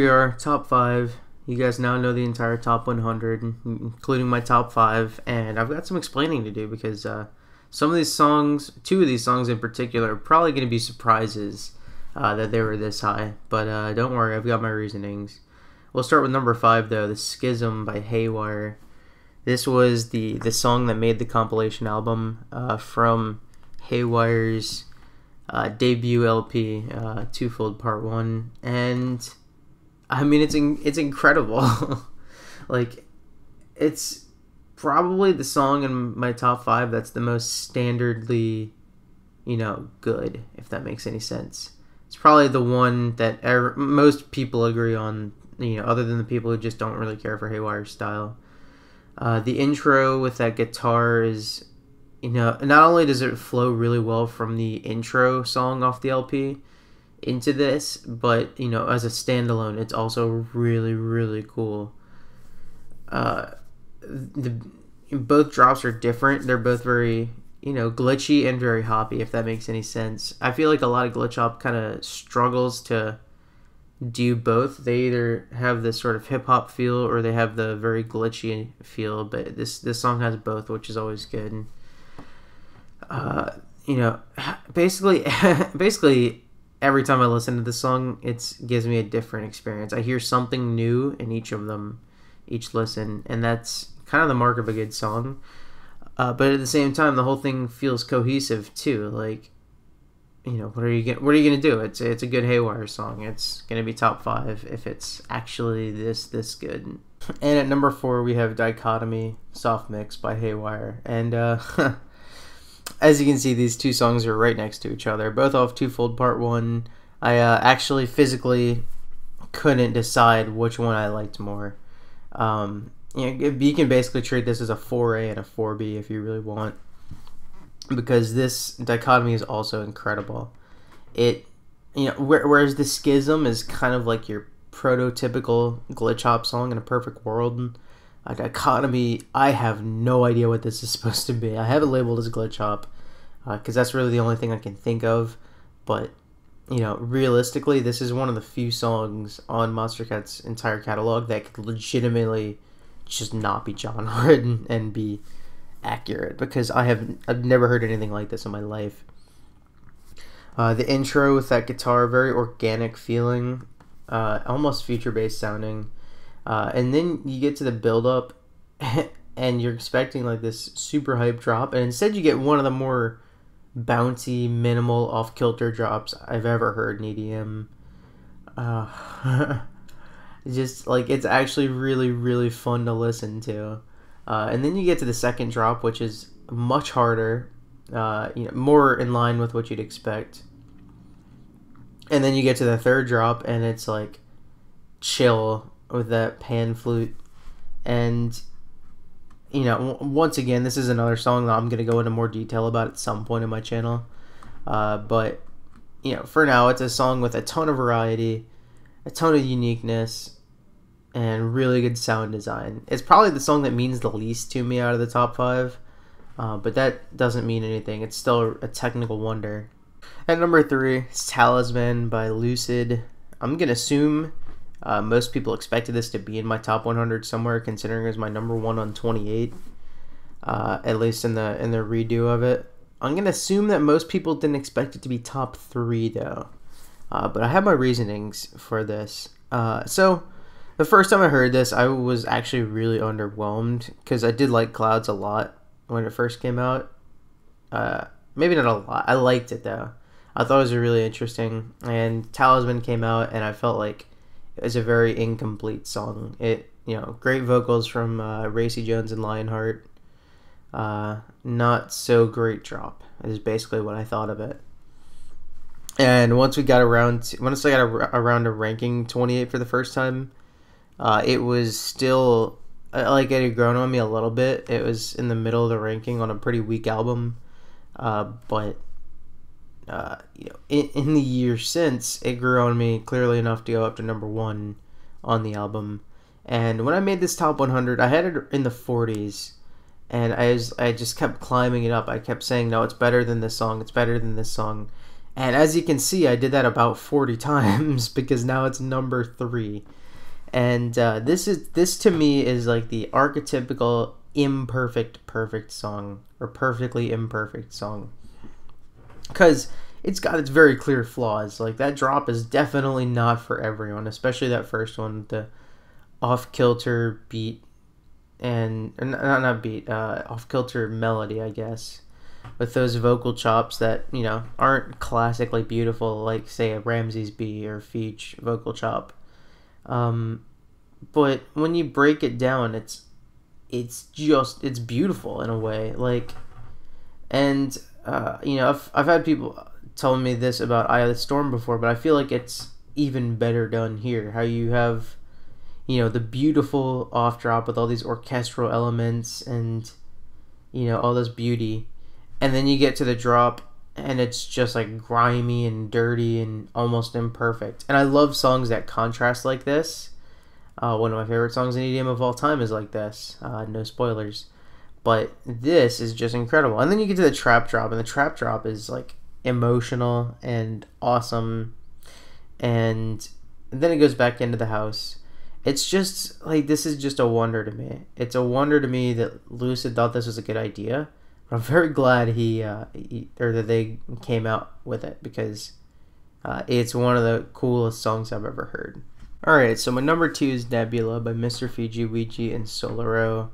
we are, top 5. You guys now know the entire top 100, including my top 5, and I've got some explaining to do because some of these songs, 2 of these songs in particular, are probably going to be surprises that they were this high, but don't worry, I've got my reasonings. We'll start with number 5 though, The Schism by Haywire. This was the song that made the compilation album from Haywire's debut LP, Twofold Part 1, and I mean it's incredible. Like, it's probably the song in my top 5 that's the most standardly, good, if that makes any sense. It's probably the one that most people agree on, other than the people who just don't really care for Haywire's style. The intro with that guitar is, not only does it flow really well from the intro song off the LP into this, but, as a standalone, it's also really, really cool. Both drops are different. They're both very, glitchy and very hoppy, if that makes any sense. I feel like a lot of glitch hop kind of struggles to do both. They either have this sort of hip-hop feel or they have the very glitchy feel, but this song has both, which is always good. Basically every time I listen to this song, it gives me a different experience. I hear something new in each of them, each listen, and that's kind of the mark of a good song. But at the same time, the whole thing feels cohesive too. Like, what are you gonna do? It's a good Haywire song. It's gonna be top 5 if it's actually this good. And at number 4 we have Dichotomy, Soft Mix by Haywire, and as you can see, these 2 songs are right next to each other, both off Twofold Part 1. I actually physically couldn't decide which one I liked more. You can basically treat this as a 4A and a 4B if you really want, because this Dichotomy is also incredible. Whereas The Schism is kind of like your prototypical glitch hop song in a perfect world, Dichotomy, I have no idea what this is supposed to be. I have it labeled as glitch hop because that's really the only thing I can think of, but realistically, this is one of the few songs on Monstercat's entire catalog that could legitimately just not be genre and be accurate, because I've never heard anything like this in my life. The intro with that guitar, very organic feeling, almost future-based sounding, and then you get to the build-up and you're expecting like this super hype drop, and instead you get one of the more bouncy, minimal, off-kilter drops I've ever heard in EDM. Just like, it's actually really, really fun to listen to. And then you get to the second drop, which is much harder, more in line with what you'd expect. And then you get to the third drop, and it's like chill with that pan flute. And once again, this is another song that I'm going to go into more detail about at some point in my channel. But for now, it's a song with a ton of variety, a ton of uniqueness, and really good sound design. It's probably the song that means the least to me out of the top 5, but that doesn't mean anything. It's still a technical wonder. At number 3 is Talisman by Lucid. I'm going to assume most people expected this to be in my top 100 somewhere, considering it was my number 1 on 28, at least in the redo of it. I'm going to assume that most people didn't expect it to be top 3 though, but I have my reasonings for this. So the first time I heard this, I was actually really underwhelmed, because I did like Clouds a lot when it first came out. Maybe not a lot. I liked it though. I thought it was really interesting, and Talisman came out and I felt like it was a very incomplete song. Great vocals from Racy Jones and Lionheart. Not so great drop is basically what I thought of it. And once I got around to ranking 28 for the first time, it was still, like, it had grown on me a little bit. It was in the middle of the ranking on a pretty weak album, but in the years since, it grew on me clearly enough to go up to number 1 on the album. And when I made this top 100, I had it in the 40s, and I just kept climbing it up. I kept saying, no, it's better than this song, it's better than this song. And as you can see, I did that about 40 times because now it's number 3. And this to me is like the archetypical imperfect perfect song, or perfectly imperfect song, because it's got its very clear flaws. Like, that drop is definitely not for everyone, especially that first one, the off kilter beat, and not beat, off kilter melody, I guess, with those vocal chops that, you know, aren't classically beautiful, like say a Ramsey's B or Feech vocal chop. But when you break it down, it's beautiful in a way. Like, and you know, I've had people telling me this about Eye of the Storm before, but I feel like it's even better done here. How you have, you know, the beautiful off drop with all these orchestral elements and, you know, all this beauty, and then you get to the drop and it's just like grimy and dirty and almost imperfect. And I love songs that contrast like this. One of my favorite songs in EDM of all time is like this. No spoilers. But this is just incredible. And then you get to the trap drop, and the trap drop is like emotional and awesome. And then it goes back into the house. It's just like, this is just a wonder to me. It's a wonder to me that Lucid thought this was a good idea. But I'm very glad that they came out with it, because it's one of the coolest songs I've ever heard. Alright, so my number 2 is Nebula by Mr. Fiji, Ouija, and Solaro.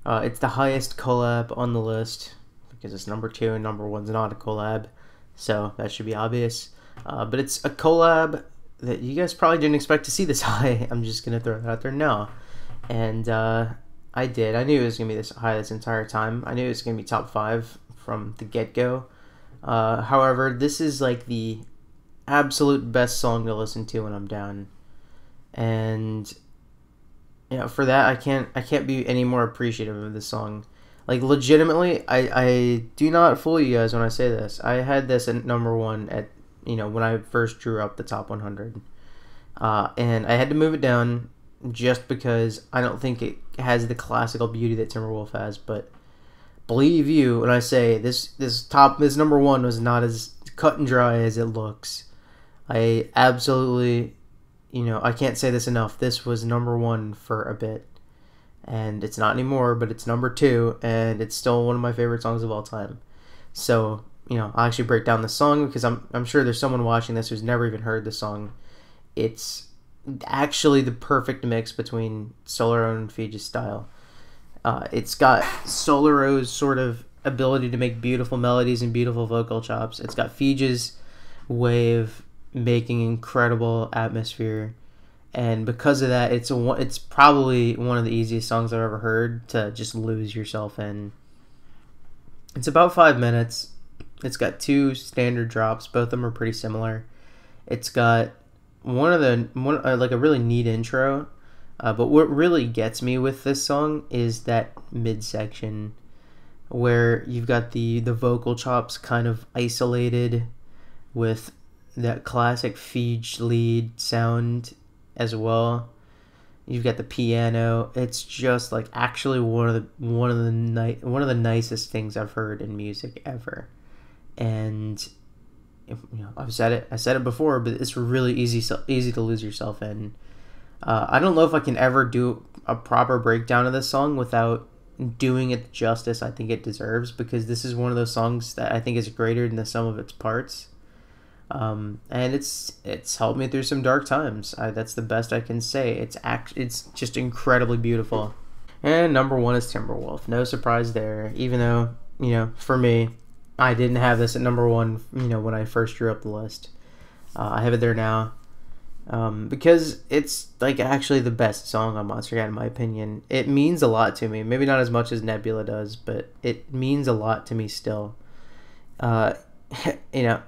It's the highest collab on the list, because it's number 2 and number 1's not a collab, so that should be obvious. But it's a collab that you guys probably didn't expect to see this high. I'm just going to throw that out there now. And I did. I knew it was going to be this high this entire time. I knew it was going to be top 5 from the get-go. However, this is like the absolute best song to listen to when I'm down. And, you know, for that, I can't be any more appreciative of this song. Like, legitimately, I do not fool you guys when I say this. I had this at number 1 at, you know, when I first drew up the top 100. And I had to move it down just because I don't think it has the classical beauty that Timberwolf has. But believe you when I say this number 1 was not as cut and dry as it looks. I absolutely, you know, I can't say this enough. This was number 1 for a bit. And it's not anymore, but it's number 2, and it's still one of my favorite songs of all time. So, you know, I'll actually break down the song, because I'm sure there's someone watching this who's never even heard the song. It's actually the perfect mix between Solaro and Fiji's style. It's got Solaro's sort of ability to make beautiful melodies and beautiful vocal chops. It's got Fiji's way of making incredible atmosphere. And because of that, it's probably one of the easiest songs I've ever heard to just lose yourself in. It's about 5 minutes. It's got 2 standard drops. Both of them are pretty similar. It's got like a really neat intro. But what really gets me with this song is that midsection where you've got the vocal chops kind of isolated with that classic Fiji lead sound as well. You've got the piano. It's just like actually one of the nicest things I've heard in music ever. And, you know, I said it before, but it's really easy to lose yourself in. I don't know if I can ever do a proper breakdown of this song without doing it the justice I think it deserves, because this is one of those songs that I think is greater than the sum of its parts. And it's helped me through some dark times. That's the best I can say. It's just incredibly beautiful. And number 1 is Timberwolf. No surprise there, even though, you know, for me, I didn't have this at number 1, you know, when I first drew up the list. I have it there now, because it's like actually the best song on Monstercat in my opinion. It means a lot to me. Maybe not as much as Nebula does, but it means a lot to me still. You know,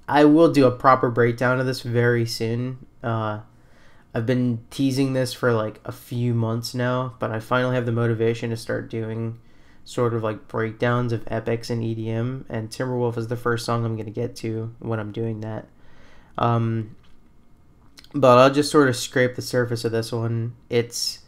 I will do a proper breakdown of this very soon. I've been teasing this for like a few months now, but I finally have the motivation to start doing sort of like breakdowns of epics and EDM, and Timberwolf is the first song I'm going to get to when I'm doing that. But I'll just sort of scrape the surface of this one. It's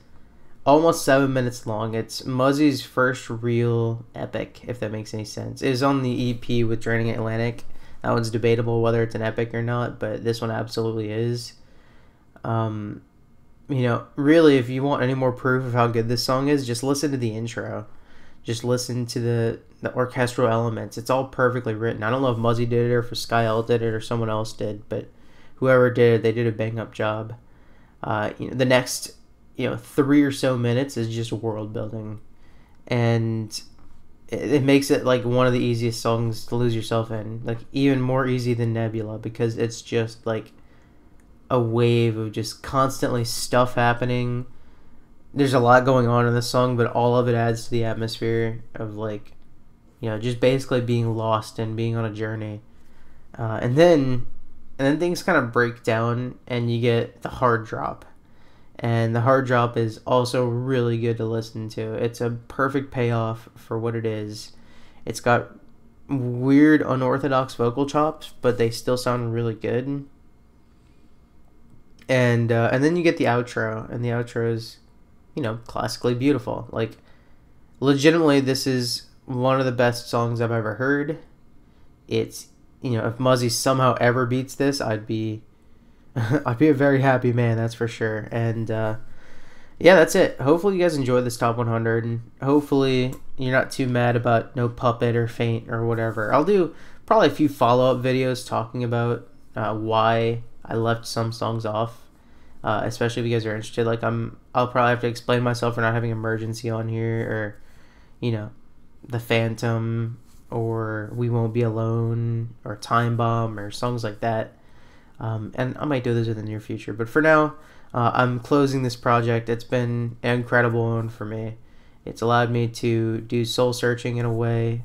almost 7 minutes long. It's Muzzy's first real epic, if that makes any sense. It was on the EP with Draining Atlantic That one's debatable whether it's an epic or not, but this one absolutely is. Really, if you want any more proof of how good this song is, just listen to the intro. Just listen to the orchestral elements. It's all perfectly written. I don't know if Muzzy did it or if Sky L did it or someone else did, but whoever did it, they did a bang up job. The next 3 or so minutes is just world building, and it makes it like one of the easiest songs to lose yourself in, like even more easy than Nebula, because it's just like a wave of just constantly stuff happening. There's a lot going on in this song, but all of it adds to the atmosphere of like, just basically being lost and being on a journey. And then things kind of break down, and you get the hard drop. And the hard drop is also really good to listen to. It's a perfect payoff for what it is. It's got weird, unorthodox vocal chops, but they still sound really good. And then you get the outro, and the outro is, classically beautiful. Like, legitimately, this is one of the best songs I've ever heard. It's, if Muzzy somehow ever beats this, I'd be a very happy man, that's for sure. And yeah, that's it. Hopefully you guys enjoyed this top 100, and hopefully you're not too mad about no puppet or faint or whatever. I'll do probably a few follow-up videos talking about why I left some songs off, especially if you guys are interested. Like, I'll probably have to explain myself for not having Emergency on here, or The Phantom, or We Won't Be Alone, or Time Bomb, or songs like that. And I might do this in the near future, but for now, I'm closing this project. It's been an incredible one for me. It's allowed me to do soul searching in a way.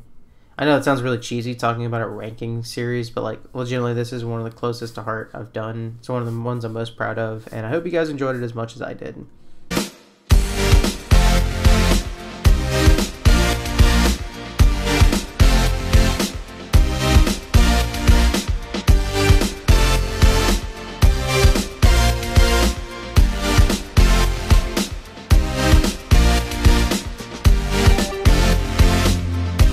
I know it sounds really cheesy talking about a ranking series, but like, legitimately, this is one of the closest to heart I've done. It's one of the ones I'm most proud of, and I hope you guys enjoyed it as much as I did.